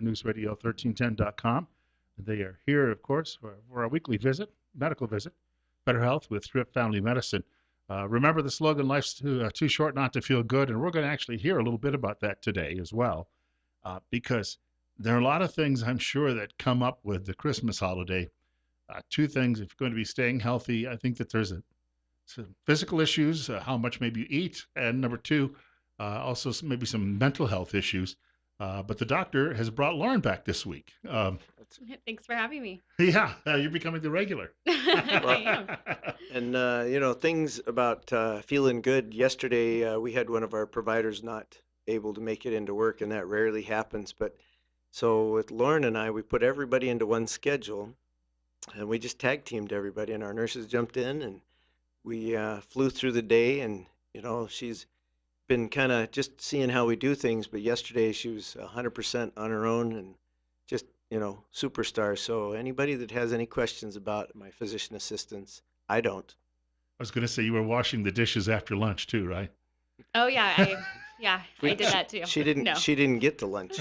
newsradio1310.com. They are here, of course, for our weekly visit, medical visit, Better Health with Thrift Family Medicine. Remember the slogan, life's too short not to feel good, and we're going to actually hear a little bit about that today as well, because there are a lot of things I'm sure that come up with the Christmas holiday. Two things, if you're going to be staying healthy, I think that there's some physical issues, how much maybe you eat, and number two, also maybe some mental health issues. But the doctor has brought Lauren back this week. Thanks for having me. Yeah, you're becoming the regular. I am. And things about feeling good. Yesterday, we had one of our providers not able to make it into work, and that rarely happens. But so with Lauren and I, we put everybody into one schedule, and we just tag teamed everybody, and our nurses jumped in, and we flew through the day. And she's been kind of just seeing how we do things. But yesterday, she was 100% on her own, and just superstar. So anybody that has any questions about my physician assistants, I don't. I was going to say you were washing the dishes after lunch too, right? Oh yeah, I did that too. She didn't. No. She didn't get to lunch.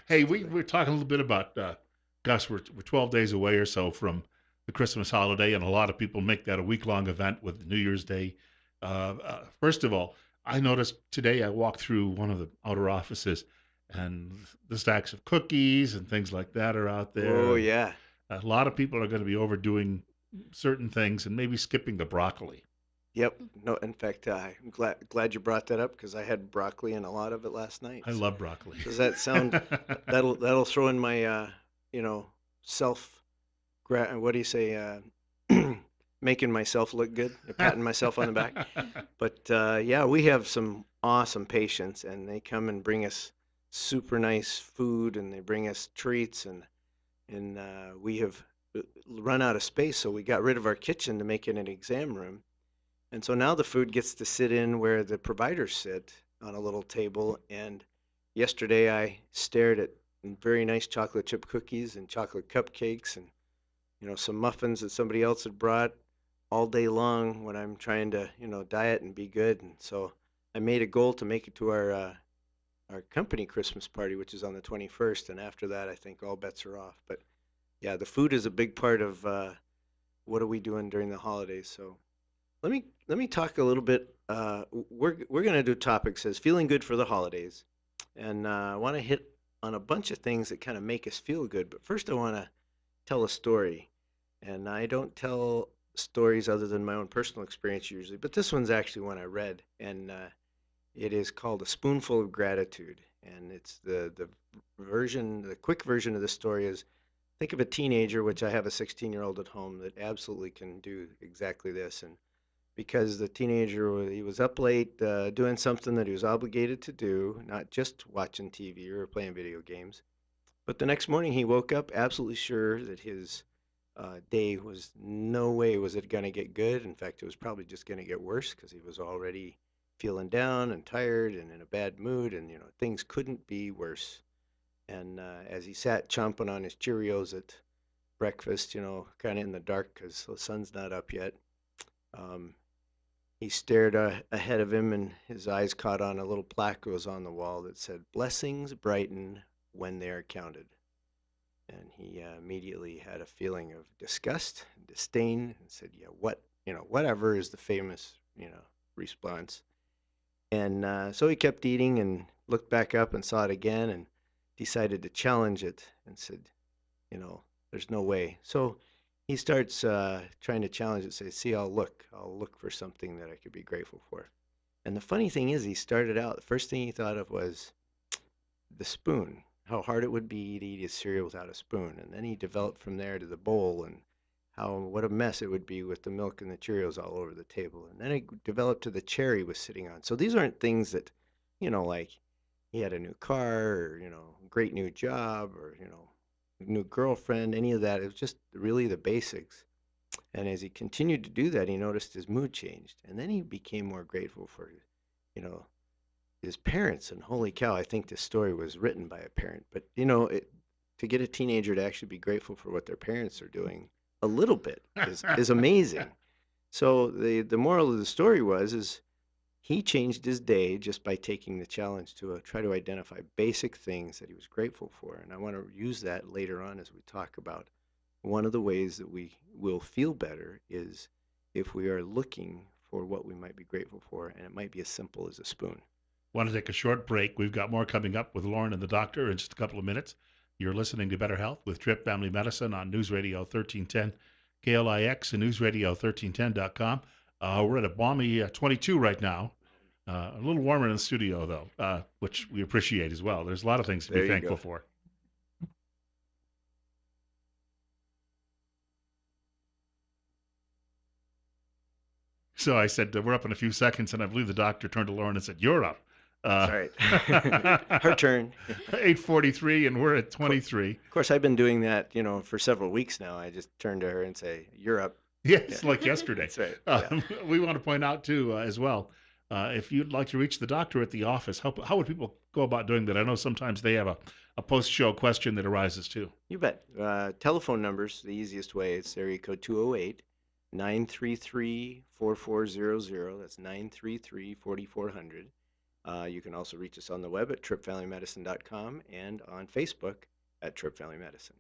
Hey, we're talking a little bit about Gus. We're 12 days away or so from the Christmas holiday, and a lot of people make that a week-long event with New Year's Day. First of all, I noticed today I walked through one of the outer offices, and the stacks of cookies and things like that are out there. Oh And yeah. a lot of people are going to be overdoing certain things and maybe skipping the broccoli. Yep. No. In fact, I'm glad you brought that up because I had broccoli and a lot of it last night. I So love broccoli. does that sound? That'll throw in my self. What do you say? Making myself look good, patting myself on the back. But yeah, we have some awesome patients, and they come and bring us super nice food, and they bring us treats, and we have run out of space, so we got rid of our kitchen to make it an exam room. And so now the food gets to sit in where the providers sit on a little table. And yesterday I stared at very nice chocolate chip cookies and chocolate cupcakes and some muffins that somebody else had brought all day long when I'm trying to diet and be good. And so I made a goal to make it to our company Christmas party, which is on the 21st. And after that, I think all bets are off. But yeah, the food is a big part of what are we doing during the holidays. So let me talk a little bit. We're gonna do topics as feeling good for the holidays, and I want to hit on a bunch of things that kind of make us feel good. But first, I want to tell a story, and I don't tell stories other than my own personal experience usually. But this one's actually one I read, and it is called "A Spoonful of Gratitude," and it's the quick version of the story is. Think of a teenager, which I have a 16-year-old at home that absolutely can do exactly this, and because the teenager he was up late doing something that he was obligated to do, not just watching TV or playing video games. But the next morning he woke up absolutely sure that his day was no way was it going to get good. In fact, it was probably just going to get worse because he was already feeling down and tired and in a bad mood, and things couldn't be worse. And as he sat chomping on his Cheerios at breakfast, kind of in the dark because the sun's not up yet, um, he stared ahead of him, and his eyes caught on a little plaque that was on the wall that said, "Blessings brighten when they are counted." And he immediately had a feeling of disgust and disdain and said, "Yeah, whatever," is the famous, response. And so he kept eating and looked back up and saw it again and decided to challenge it and said, there's no way. So he starts trying to challenge it, say, "See, I'll look for something that I could be grateful for." And the funny thing is, he started out, the first thing he thought of was the spoon, how hard it would be to eat his cereal without a spoon. And then he developed from there to the bowl and what a mess it would be with the milk and the Cheerios all over the table. And then it developed to the chair he was sitting on. So these aren't things that, like he had a new car or, great new job or, new girlfriend, any of that. It was just really the basics. And as he continued to do that, he noticed his mood changed. And then he became more grateful for, you know, his parents. And holy cow, I think this story was written by a parent. But, to get a teenager to actually be grateful for what their parents are doing a little bit is amazing. So the moral of the story is He changed his day just by taking the challenge to try to identify basic things that he was grateful for. And I want to use that later on as we talk about one of the ways that we will feel better is if we are looking for what we might be grateful for, and it might be as simple as a spoon. Want to take a short break? We've got more coming up with Lauren and the doctor in just a couple of minutes. You're listening to Better Health with Trip Family Medicine on News Radio 1310, KLIX, and newsradio1310.com. We're at a balmy 22 right now. A little warmer in the studio, though, which we appreciate as well. There's a lot of things to There be you thankful go. for. So I said, we're up in a few seconds, and I believe the doctor turned to Lauren and said, you're up. That's right. Her turn. 8:43, and we're at 23. Of course, I've been doing that, for several weeks now. I just turn to her and say, "You're up." Yes, Yeah. like yesterday. That's right. Yeah. We want to point out, too, as well, if you'd like to reach the doctor at the office, how would people go about doing that? I know sometimes they have a post-show question that arises, too. You bet. Telephone numbers, the easiest way. It's area code 208-933-4400. That's 933-4400. You can also reach us on the web at tripfamilymedicine.com and on Facebook at Trip Family Medicine.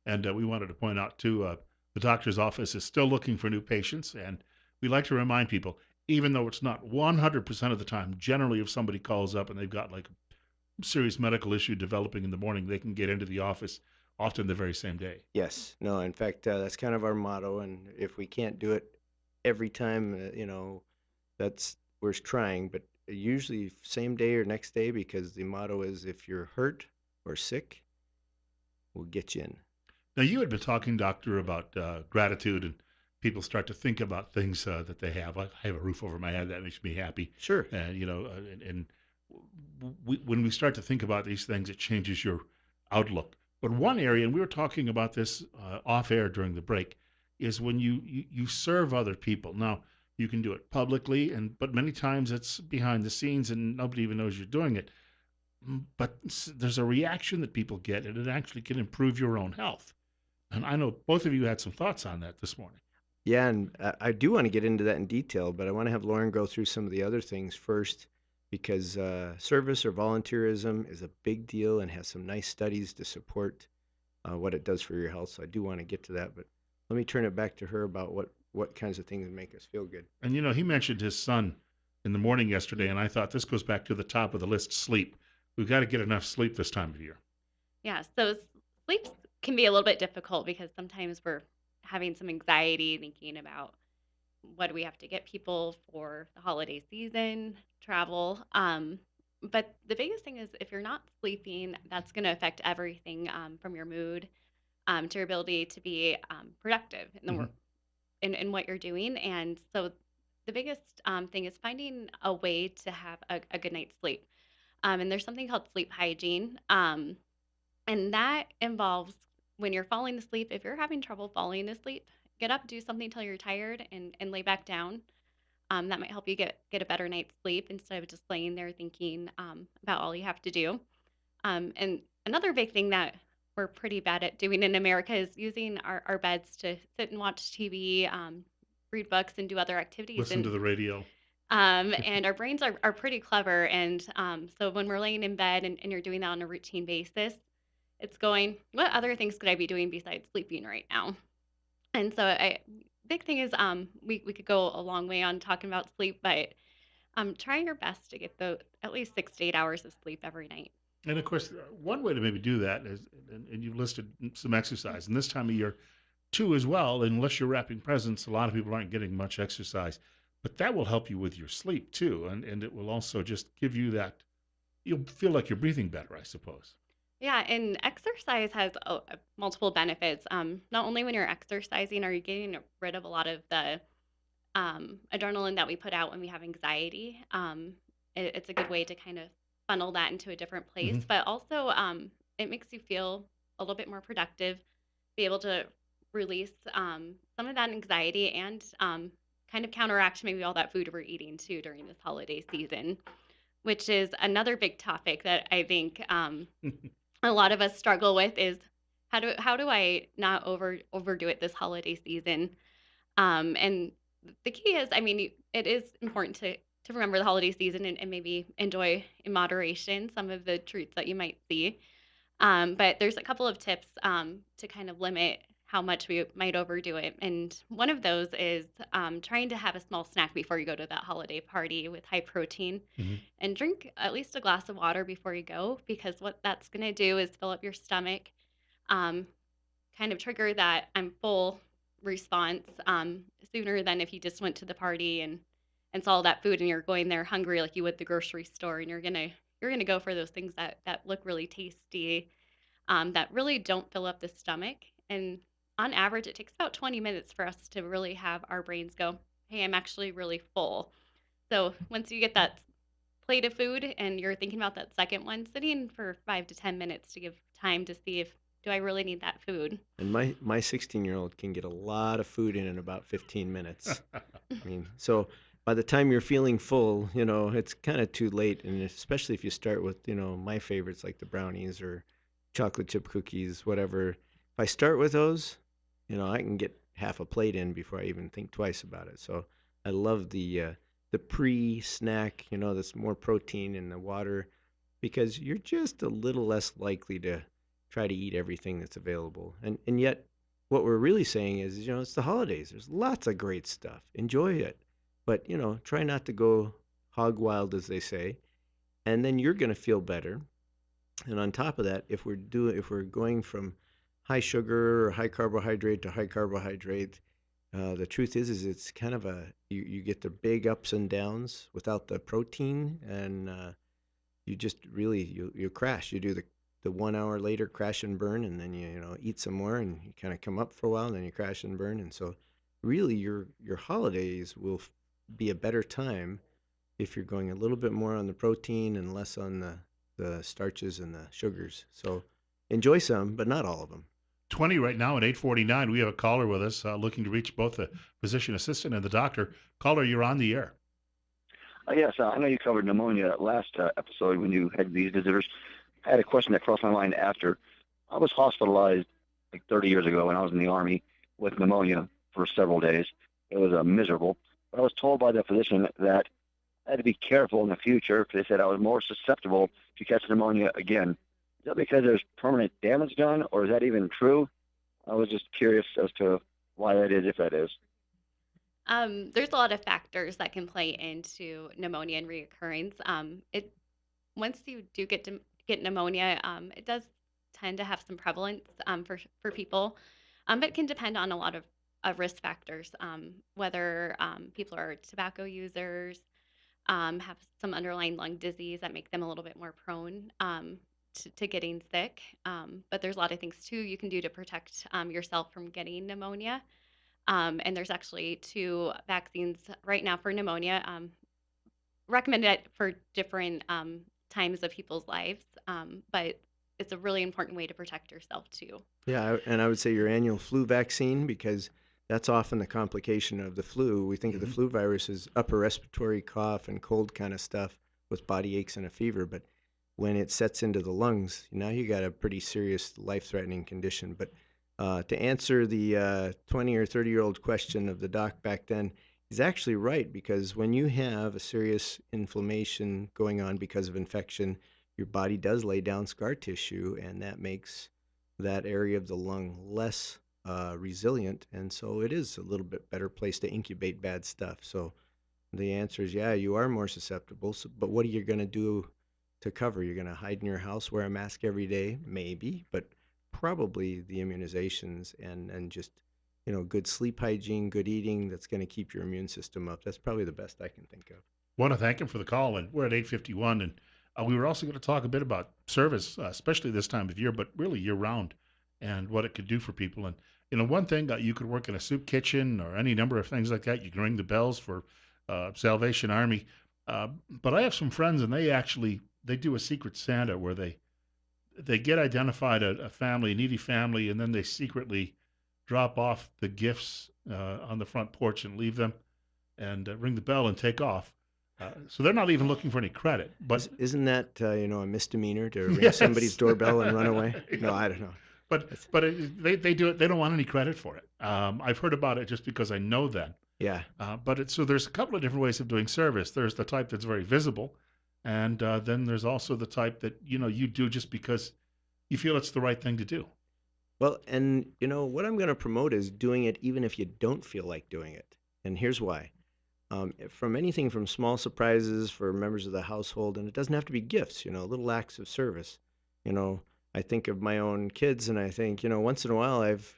And we wanted to point out, too, the doctor's office is still looking for new patients. And we like to remind people, even though it's not 100% of the time, generally if somebody calls up and they've got like a serious medical issue developing in the morning, they can get into the office often the very same day. Yes. No, in fact, that's kind of our motto. And if we can't do it every time, we're trying, but usually same day or next day, because the motto is if you're hurt or sick, we'll get you in. Now, you had been talking, doctor, about gratitude, and people start to think about things that they have. I have a roof over my head. That makes me happy. Sure. And when we start to think about these things, it changes your outlook. But one area, and we were talking about this off air during the break, is when you serve other people. Now, you can do it publicly, but many times it's behind the scenes and nobody even knows you're doing it. But there's a reaction that people get, and it actually can improve your own health. And I know both of you had some thoughts on that this morning. Yeah, and I do want to get into that in detail, but I want to have Lauren go through some of the other things first because service or volunteerism is a big deal and has some nice studies to support what it does for your health. So I do want to get to that, but let me turn it back to her about what kinds of things make us feel good. And he mentioned his son in the morning yesterday, and I thought this goes back to the top of the list, sleep. We've got to get enough sleep this time of year. Yeah, so sleep can be a little bit difficult because sometimes we're having some anxiety thinking about what do we have to get people for the holiday season, travel. But the biggest thing is if you're not sleeping, that's going to affect everything from your mood to your ability to be productive in the Mhm. work in what you're doing. And so the biggest thing is finding a way to have a good night's sleep. And there's something called sleep hygiene. And that involves when you're falling asleep, if you're having trouble falling asleep, get up, do something till you're tired, and lay back down. That might help you get a better night's sleep instead of just laying there thinking about all you have to do. And another big thing that we're pretty bad at doing in America is using our beds to sit and watch TV, read books, and do other activities. Listen to the radio. And our brains are pretty clever. And so when we're laying in bed and you're doing that on a routine basis, it's going, what other things could I be doing besides sleeping right now? And so big thing is we could go a long way on talking about sleep, but try your best to get at least 6 to 8 hours of sleep every night. And of course, one way to maybe do that is, and you've listed some exercise, and this time of year, too, as well, unless you're wrapping presents, a lot of people aren't getting much exercise. But that will help you with your sleep, too, and it will also just give you that, you'll feel like you're breathing better, I suppose. Yeah, and exercise has multiple benefits. Not only when you're exercising are you getting rid of a lot of the adrenaline that we put out when we have anxiety. It's a good way to kind of funnel that into a different place, Mhm. but also it makes you feel a little bit more productive, be able to release some of that anxiety and kind of counteract maybe all that food we're eating too during this holiday season, which is another big topic that I think a lot of us struggle with is how do I not overdo it this holiday season? And the key is, I mean, it is important to to remember the holiday season and maybe enjoy in moderation some of the treats that you might see. But there's a couple of tips to kind of limit how much we might overdo it. And one of those is trying to have a small snack before you go to that holiday party with high protein Mhm. and drink at least a glass of water before you go, because what that's going to do is fill up your stomach, um, kind of trigger that I'm full response sooner than if you just went to the party and saw that food and you're going there hungry like you would the grocery store, and you're gonna go for those things that look really tasty, that really don't fill up the stomach. And on average, it takes about 20 minutes for us to really have our brains go, hey, I'm actually really full. So once you get that plate of food and you're thinking about that second one, sitting for 5 to 10 minutes to give time to see if, do I really need that food? And my 16-year-old can get a lot of food in about 15 minutes. I mean, so by the time you're feeling full, it's kind of too late. And especially if you start with, my favorites like the brownies or chocolate chip cookies, whatever. If I start with those, I can get half a plate in before I even think twice about it. So I love the pre-snack, that's more protein in the water because you're just a little less likely to try to eat everything that's available. And yet what we're really saying is, it's the holidays. There's lots of great stuff. Enjoy it. But, try not to go hog wild, as they say. And then you're going to feel better. And on top of that, if we're going from high sugar or high carbohydrate to high carbohydrate, the truth is it's kind of you get the big ups and downs without the protein, and you just really you crash. You do the 1 hour later crash and burn, and then you eat some more, and you kind of come up for a while, and then you crash and burn, and so really your holidays will be a better time if you're going a little bit more on the protein and less on the starches and the sugars. So enjoy some, but not all of them. 20 right now at 8:49. We have a caller with us looking to reach both the physician assistant and the doctor. Caller, you're on the air. Yes, I know you covered pneumonia last episode when you had these visitors. I had a question that crossed my mind after. I was hospitalized like 30 years ago when I was in the Army with pneumonia for several days. It was miserable. But I was told by the physician that I had to be careful in the future because they said I was more susceptible to catch pneumonia again. Is that because there's permanent damage done, or is that even true? I was just curious as to why that is, if that is. There's a lot of factors that can play into pneumonia and reoccurrence. It Once you do get pneumonia, it does tend to have some prevalence for people, but it can depend on a lot of risk factors, whether people are tobacco users, have some underlying lung disease that make them a little bit more prone to getting sick. But there's a lot of things too you can do to protect yourself from getting pneumonia. And there's actually two vaccines right now for pneumonia, recommended for different times of people's lives. But it's a really important way to protect yourself too. Yeah, and I would say your annual flu vaccine because that's often the complication of the flu. We think of the Mhm. flu virus as upper respiratory cough and cold kind of stuff with body aches and a fever, but when it sets into the lungs, now you got a pretty serious life-threatening condition. But to answer the 20 or 30-year-old question of the doc back then, he's actually right because when you have a serious inflammation going on because of infection, your body does lay down scar tissue, and that makes that area of the lung less resilient, and so it is a little bit better place to incubate bad stuff. So the answer is yeah, you are more susceptible. So, but what are you going to do to cover? You're going to hide in your house, wear a mask every day, maybe, but probably the immunizations and just good sleep hygiene, good eating that's going to keep your immune system up. That's probably the best I can think of. Want to thank him for the call, and we're at 8:51, and we were also going to talk a bit about service, especially this time of year, but really year round, and what it could do for people. And one thing, you could work in a soup kitchen or any number of things like that. You can ring the bells for Salvation Army, but I have some friends, and they do a secret Santa where they get identified a family, a needy family, and then they secretly drop off the gifts on the front porch and leave them and ring the bell and take off. So they're not even looking for any credit. But Isn't that a misdemeanor to ring yes, somebody's doorbell and run away? No, yeah. I don't know. But That's, they do it. They don't want any credit for it. I've heard about it just because I know that. Yeah. So there's a couple of different ways of doing service. There's the type that's very visible, and then there's also the type that you do just because you feel it's the right thing to do. Well, and what I'm going to promote is doing it even if you don't feel like doing it. And here's why. From anything from small surprises for members of the household, and it doesn't have to be gifts, little acts of service. You know, I think of my own kids and I think, once in a while I've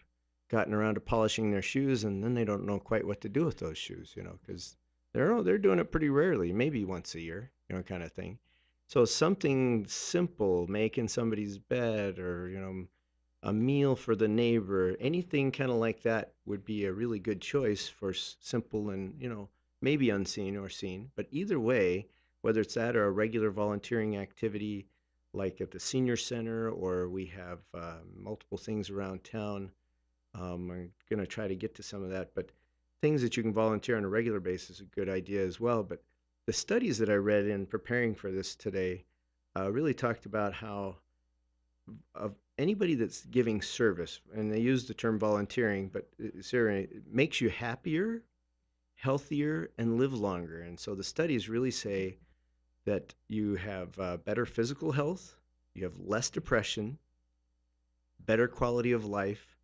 gotten around to polishing their shoes and then they don't know quite what to do with those shoes, because they're doing it pretty rarely, maybe once a year, kind of thing. So something simple, making somebody's bed or, a meal for the neighbor, anything kind of like that would be a really good choice for simple and, maybe unseen or seen. But either way, whether it's that or a regular volunteering activity like at the senior center, or we have multiple things around town. I'm going to try to get to some of that, but things that you can volunteer on a regular basis is a good idea as well. But the studies that I read in preparing for this today really talked about how of anybody that's giving service, and they use the term volunteering, but it makes you happier, healthier, and live longer. And so the studies really say that you have better physical health, you have less depression, better quality of life,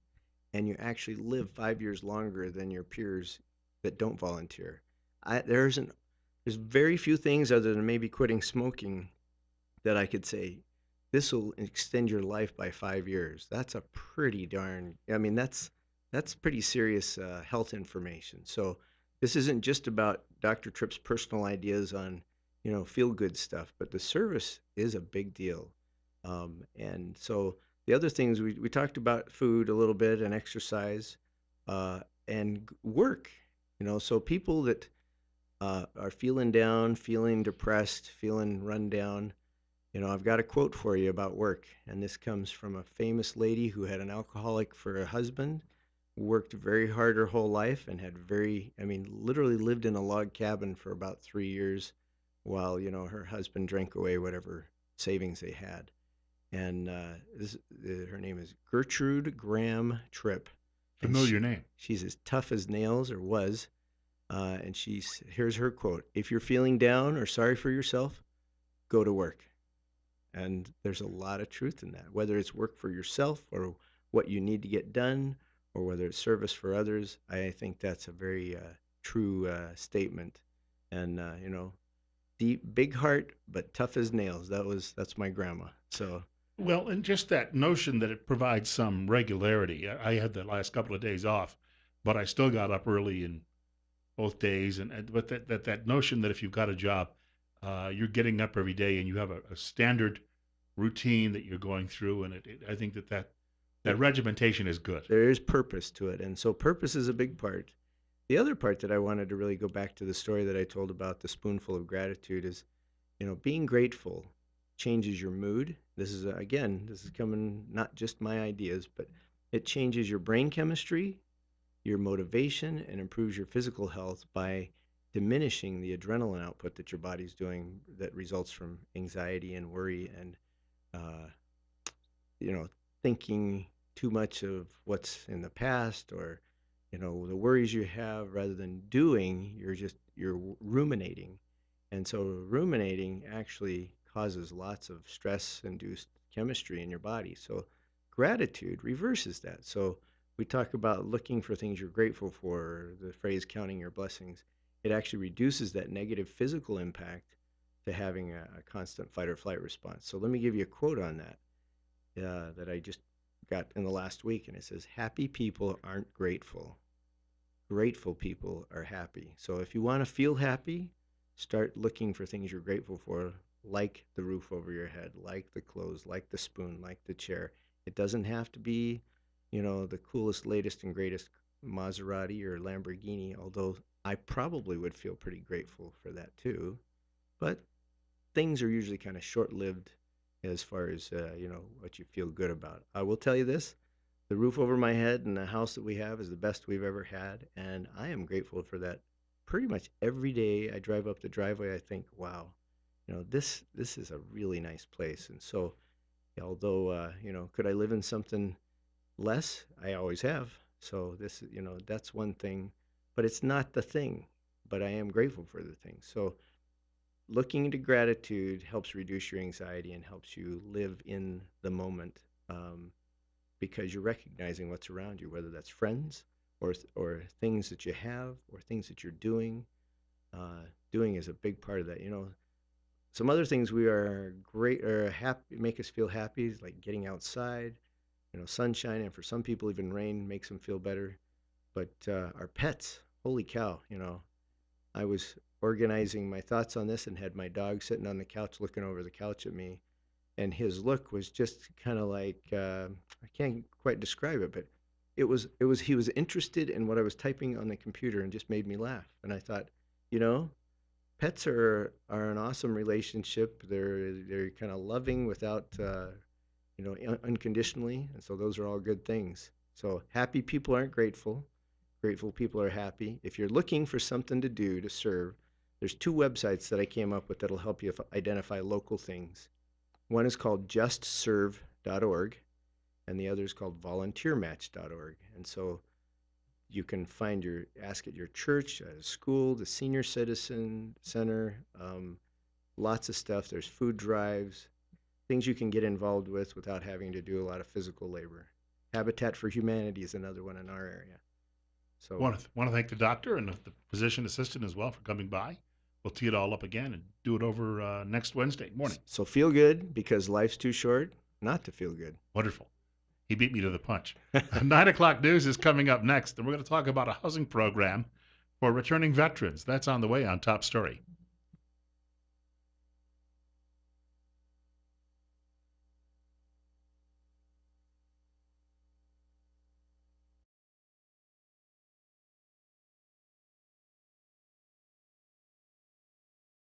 and you actually live 5 years longer than your peers that don't volunteer. There's very few things other than maybe quitting smoking that I could say this will extend your life by 5 years. That's a pretty darn. I mean, that's pretty serious health information. So this isn't just about Dr. Tripp's personal ideas on feel good stuff, but the service is a big deal. And so the other things we talked about food a little bit and exercise uh, and work. So people that are feeling down, feeling depressed, feeling run down. I've got a quote for you about work, and this comes from a famous lady who had an alcoholic for a husband, worked very hard her whole life, and I mean, literally lived in a log cabin for about 3 years while, her husband drank away whatever savings they had. And her name is Gertrude Graham Tripp, and Familiar name. she's as tough as nails, or was. And here's her quote: "If you're feeling down or sorry for yourself, go to work." And there's a lot of truth in that, whether it's work for yourself or what you need to get done, or whether it's service for others. I think that's a very true statement. And deep, big heart, but tough as nails. That's my grandma. So Well, and just that notion that it provides some regularity. I had the last couple of days off, but I still got up early in both days. But that notion that if you've got a job, you're getting up every day and you have a standard routine that you're going through, and I think that there, regimentation is good. there is purpose to it, and so purpose is a big part. The other part that I wanted to really go back to the story that I told about the spoonful of gratitude is, being grateful changes your mood. This is coming not just my ideas, but it changes your brain chemistry, your motivation, and improves your physical health by diminishing the adrenaline output that your body's doing that results from anxiety and worry and uh, you know thinking too much of what's in the past, or the worries you have. Rather than doing, you're ruminating. And so ruminating actually causes lots of stress induced chemistry in your body. So gratitude reverses that. So we talk about looking for things you're grateful for, the phrase counting your blessings. It actually reduces that negative physical impact to having a constant fight or flight response. So let me give you a quote on that I just got in the last week, and it says, "Happy people aren't grateful. Grateful people are happy." So if you want to feel happy, start looking for things you're grateful for, like the roof over your head, like the clothes, like the spoon, like the chair. It doesn't have to be, the coolest, latest, and greatest Maserati or Lamborghini, although I probably would feel pretty grateful for that too. But things are usually kind of short-lived as far as what you feel good about. I will tell you this: the roof over my head and the house that we have is the best we've ever had, and I am grateful for that. Pretty much every day I drive up the driveway, I think, wow, this is a really nice place. And so, although could I live in something less? I always have. So that's one thing but it's not the thing. But I am grateful for the thing. So looking into gratitude helps reduce your anxiety and helps you live in the moment, um, because you're recognizing what's around you, whether that's friends or things that you have or things that you're doing. Doing is a big part of that. Some other things we are great or happy make us feel happy, is like getting outside. Sunshine, and for some people even rain makes them feel better. But our pets, holy cow! I was organizing my thoughts on this and had my dog sitting on the couch looking over the couch at me, and his look was just kind of like, I can't quite describe it, but it was he was interested in what I was typing on the computer and just made me laugh. And I thought, you know, pets are an awesome relationship. They're kind of loving without unconditionally, and so those are all good things. So happy people aren't grateful. Grateful people are happy. If you're looking for something to do to serve, there's two websites that I came up with that'll help you identify local things. One is called justserve.org, and the other is called volunteermatch.org. And so you can ask at your church, at a school, the senior citizen center, lots of stuff. There's food drives, things you can get involved with without having to do a lot of physical labor. Habitat for Humanity is another one in our area. So Want to thank the doctor and the physician assistant as well for coming by. We'll tee it all up again and do it over next Wednesday morning. So feel good, because life's too short not to feel good. Wonderful. He beat me to the punch. 9 o'clock news is coming up next, and we're going to talk about a housing program for returning veterans. That's on the way on Top Story.